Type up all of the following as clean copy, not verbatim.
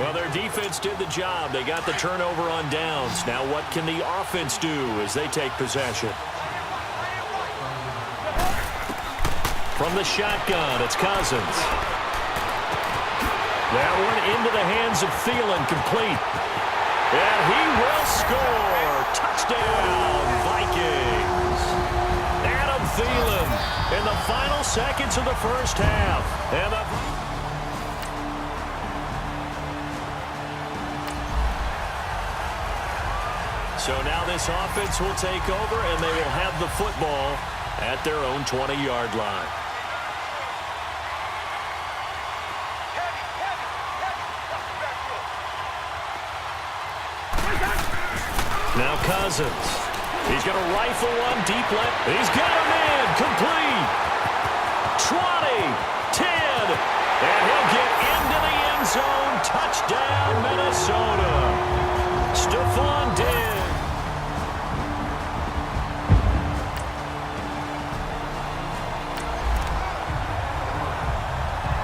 Well, their defense did the job. They got the turnover on downs. Now what can the offense do as they take possession? From the shotgun, it's Cousins. That one into the hands of Thielen, complete. And he will score. Touchdown, Vikings. Adam Thielen in the final seconds of the first half. And so now this offense will take over, and they will have the football at their own 20-yard line. Now Cousins. He's going to rifle one deep left. He's got him in. Complete. 20, 10, and he'll get into the end zone. Touchdown, Minnesota. Stephon Diggs.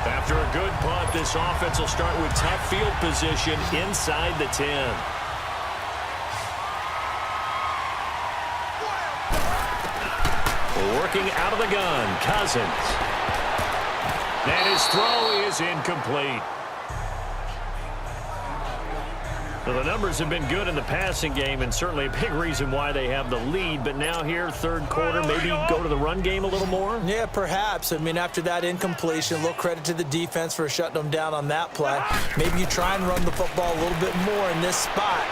After a good punt, this offense will start with tough field position inside the 10. Working out of the gun, Cousins. And his throw is incomplete. Well, the numbers have been good in the passing game, and certainly a big reason why they have the lead. But now here, third quarter, maybe go to the run game a little more? Yeah, perhaps. I mean, after that incompletion, a little credit to the defense for shutting them down on that play. Maybe you try and run the football a little bit more in this spot.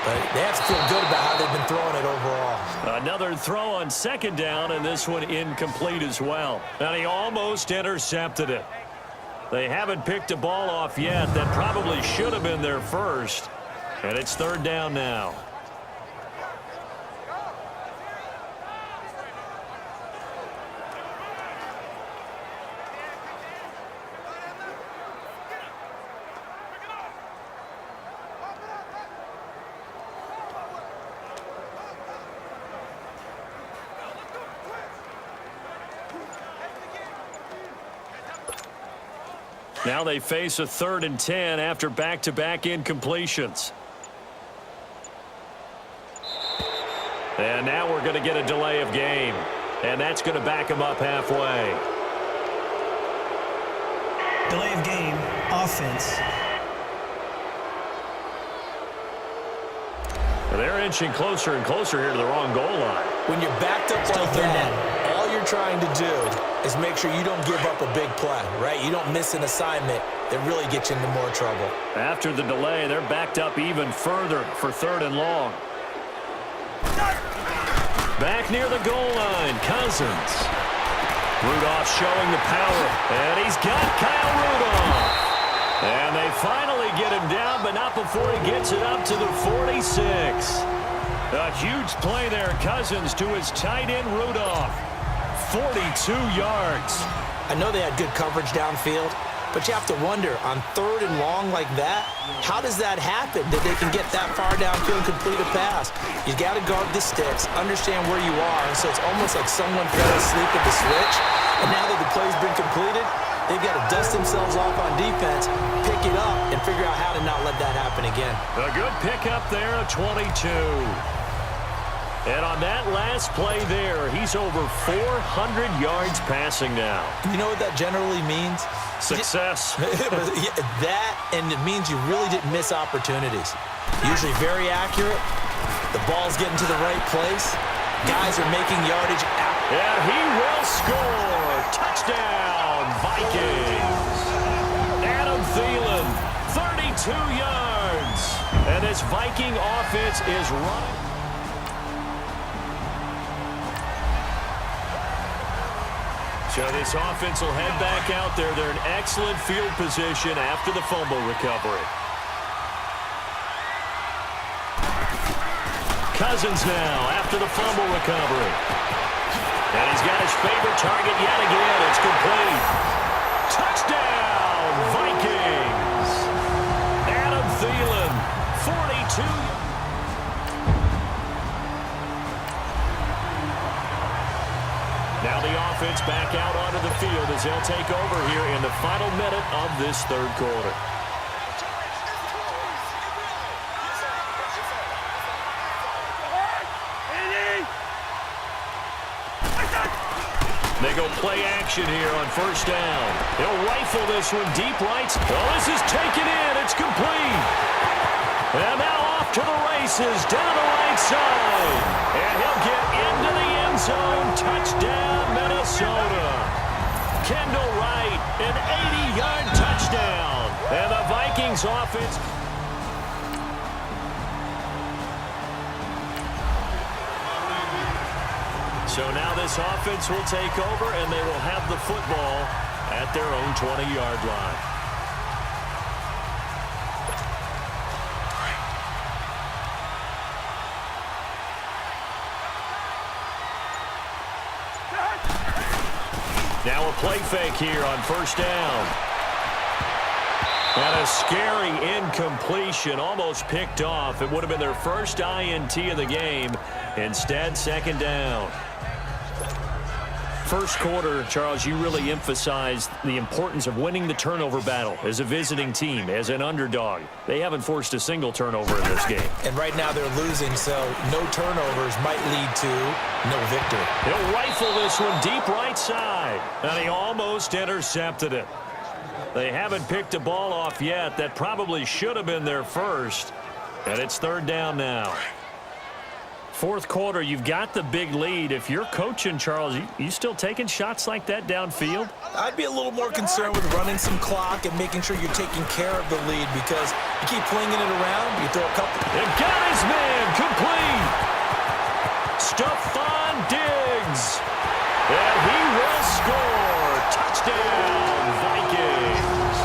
But they have to feel good about how they've been throwing it overall. Another throw on second down, and this one incomplete as well. And he almost intercepted it. They haven't picked a ball off yet. That probably should have been their first. And it's third down now. Now they face a 3rd and 10 after back-to-back incompletions. And now we're going to get a delay of game. And that's going to back them up halfway. Delay of game, offense. They're inching closer and closer here to the wrong goal line. When you're backed up like that, all you're trying to do is make sure you don't give up a big play, right? You don't miss an assignment that really gets you into more trouble. After the delay, they're backed up even further for 3rd and long. Back near the goal line, Cousins. Rudolph showing the power, and he's got Kyle Rudolph. And they finally get him down, but not before he gets it up to the 46. A huge play there, Cousins to his tight end, Rudolph. 42 yards. I know they had good coverage downfield, but you have to wonder, on 3rd and long like that, how does that happen that they can get that far downfield and complete a pass? You got to guard the sticks, understand where you are, and so it's almost like someone fell asleep at the switch, and now that the play's been completed, they've got to dust themselves off on defense, pick it up, and figure out how to not let that happen again. A good pickup there of 22. And on that last play there, he's over 400 yards passing now. You know what that generally means? Success. That, and it means you really didn't miss opportunities. Usually very accurate. The ball's getting to the right place. Guys are making yardage out. And he will score. Touchdown, Vikings. Adam Thielen, 32 yards. And this Viking offense is running. So this offense will head back out there. They're in excellent field position after the fumble recovery. Cousins now after the fumble recovery. And he's got his favorite target yet again. It's complete. Touchdown, Vikings. Adam Thielen, 42. Now the offense back out onto the field as they'll take over here in the final minute of this third quarter. They go play action here on first down. He'll rifle this one deep right. Oh, this is taken in. It's complete. And now off to the races down the right side. And he'll get into the end zone. Touchdown, Minnesota. Kendall Wright, an 80-yard touchdown. And the Vikings offense. So now this offense will take over, and they will have the football at their own 20-yard line. Now a play fake here on first down. And a scary incompletion, almost picked off. It would have been their first INT of the game. Instead, second down. First quarter, Charles, you really emphasized the importance of winning the turnover battle as a visiting team, as an underdog. They haven't forced a single turnover in this game. And right now they're losing, so no turnovers might lead to no victory. He'll rifle this one deep right side, and he almost intercepted it. They haven't picked a ball off yet. That probably should have been their first, and it's third down now. Fourth quarter, you've got the big lead. If you're coaching, Charles, you still taking shots like that downfield? I'd be a little more concerned with running some clock and making sure you're taking care of the lead, because you keep flinging it around, you throw a couple. It got his man complete. Stephon Diggs. And he will score. Touchdown, Vikings.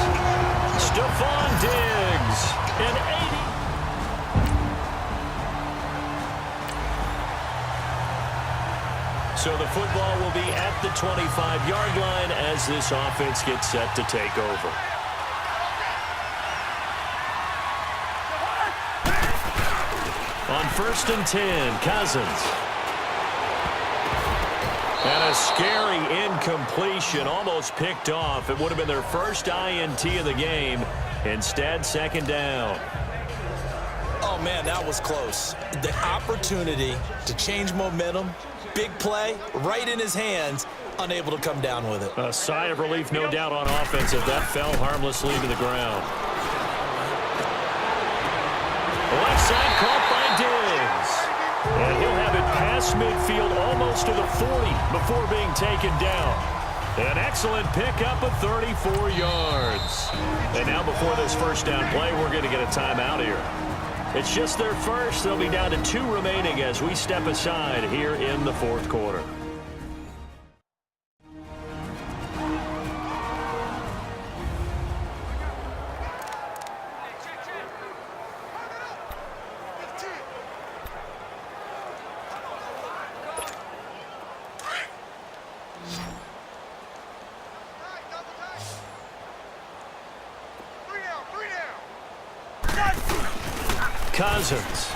Stephon Diggs, an 80. So the football will be at the 25-yard line as this offense gets set to take over. On first and 10, Cousins. And a scary incompletion, almost picked off. It would have been their first INT of the game. Instead, second down. Oh, man, that was close. The opportunity to change momentum, big play, right in his hands, unable to come down with it. A sigh of relief, no doubt, on offense if that fell harmlessly to the ground. Left side caught by Diggs. And he'll have it past midfield almost to the 40 before being taken down. An excellent pickup of 34 yards. And now before this first down play, we're going to get a timeout here. It's just their first. They'll be down to 2 remaining as we step aside here in the fourth quarter. Cousins.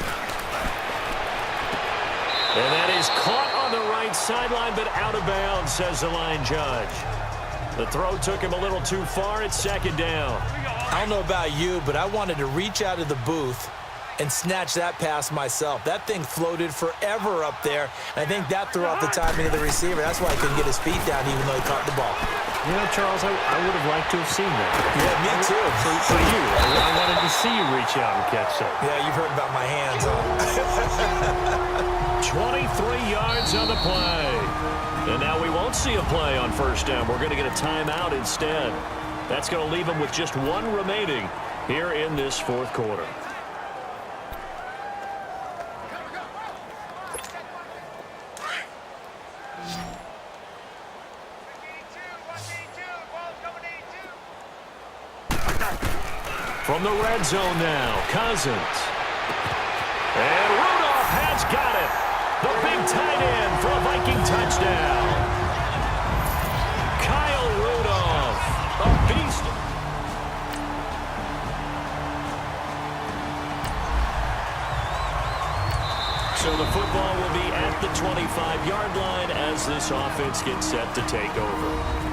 And that is caught on the right sideline, but out of bounds, says the line judge. The throw took him a little too far. It's second down. I don't know about you, but I wanted to reach out of the booth and snatch that pass myself. That thing floated forever up there, and I think that threw off the timing of the receiver. That's why he couldn't get his feet down even though he caught the ball. You know, Charles, I would have liked to have seen that. Yeah, me too. For you. I wanted to see you reach out and catch that. Yeah, you've heard about my hands, huh? 23 yards on the play. And now we won't see a play on first down. We're going to get a timeout instead. That's going to leave them with just 1 remaining here in this fourth quarter. From the red zone now, Cousins. And Rudolph has got it. The big tight end for a Viking touchdown. Kyle Rudolph, a beast. So the football will be at the 25-yard line as this offense gets set to take over.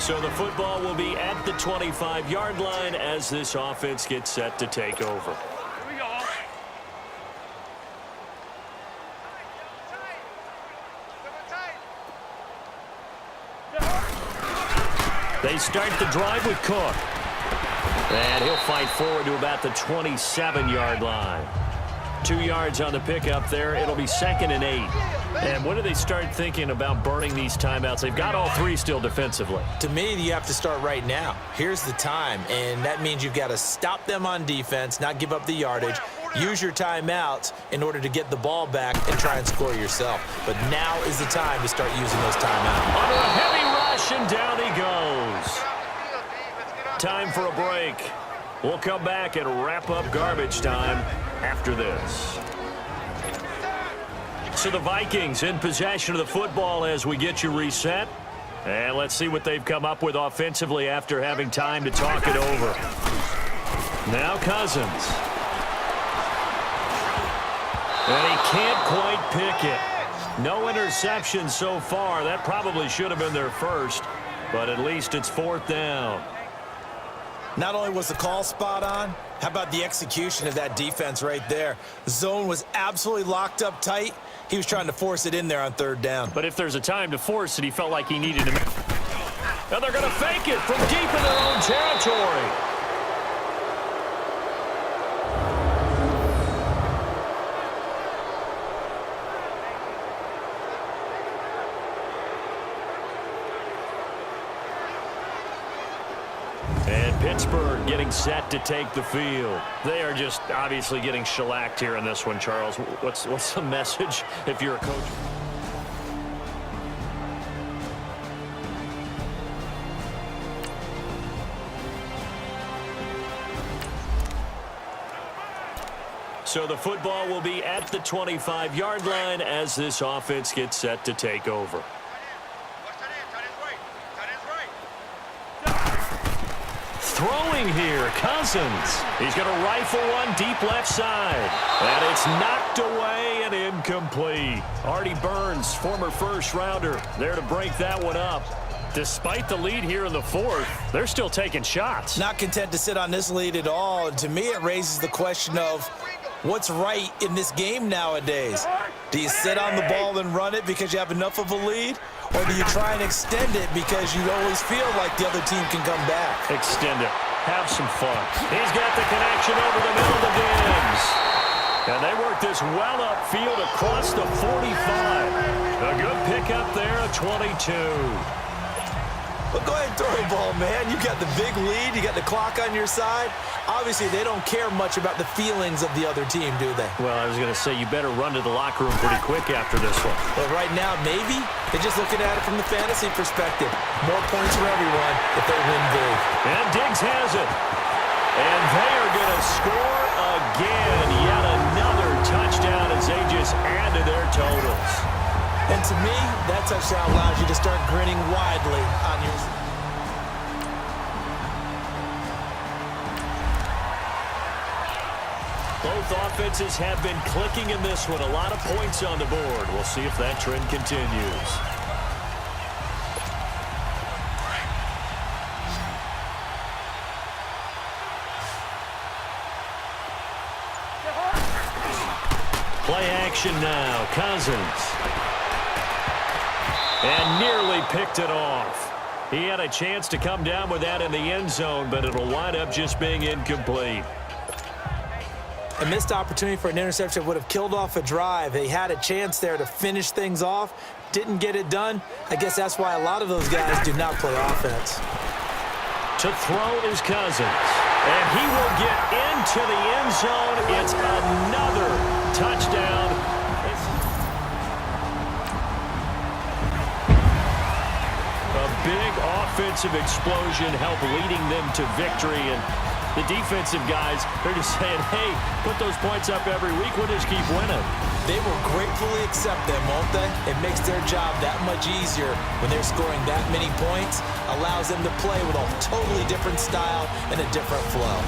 So the football will be at the 25-yard line as this offense gets set to take over. They start the drive with Cook. And he'll fight forward to about the 27-yard line. 2 yards on the pickup there. It'll be 2nd and 8. And when do they start thinking about burning these timeouts? They've got all 3 still defensively. To me, you have to start right now. Here's the time, and that means you've got to stop them on defense, not give up the yardage, use your timeouts in order to get the ball back and try and score yourself. But now is the time to start using those timeouts. Under a heavy rush, and down he goes. Time for a break. We'll come back and wrap up garbage time after this. So the Vikings in possession of the football as we get you reset. And let's see what they've come up with offensively after having time to talk it over. Now Cousins. And he can't quite pick it. No interception so far. That probably should have been their first, but at least it's 4th down. Not only was the call spot on, how about the execution of that defense right there? The zone was absolutely locked up tight. He was trying to force it in there on 3rd down. But if there's a time to force it, he felt like he needed to. Now they're going to fake it from deep in their own territory. And Pittsburgh getting set to take the field. They are just obviously getting shellacked here in this one, Charles. What's the message if you're a coach? So the football will be at the 25-yard line as this offense gets set to take over. Throwing here, Cousins. He's going to rifle one deep left side. And it's knocked away and incomplete. Artie Burns, former first-rounder, there to break that one up. Despite the lead here in the 4th, they're still taking shots. Not content to sit on this lead at all. And to me, it raises the question of what's right in this game nowadays. Do you sit on the ball and run it because you have enough of a lead? Or do you try and extend it because you always feel like the other team can come back? Extend it. Have some fun. He's got the connection over the middle of the Diggs. And they work this well upfield across the 45. A good pickup there, a 22. Well, go ahead and throw the ball, man. You got the big lead. You got the clock on your side. Obviously, they don't care much about the feelings of the other team, do they? Well, I was going to say you better run to the locker room pretty quick after this one. But right now, maybe they're just looking at it from the fantasy perspective. More points for everyone if they win big. And Diggs has it. And they are going to score again. Yet another touchdown as they just add to their totals. And to me, that touchdown allows you to start grinning widely on your... Both offenses have been clicking in this one. A lot of points on the board. We'll see if that trend continues. Play action now. Cousins. And nearly picked it off. He had a chance to come down with that in the end zone, but it'll wind up just being incomplete. A missed opportunity for an interception would have killed off a drive. They had a chance there to finish things off. Didn't get it done. I guess that's why a lot of those guys do not play offense. To throw is Cousins. And he will get into the end zone. It's another touchdown. A big offensive explosion helped leading them to victory. And the defensive guys, they're just saying, hey, put those points up every week. We'll just keep winning. They will gratefully accept them, won't they? It makes their job that much easier when they're scoring that many points. Allows them to play with a totally different style and a different flow.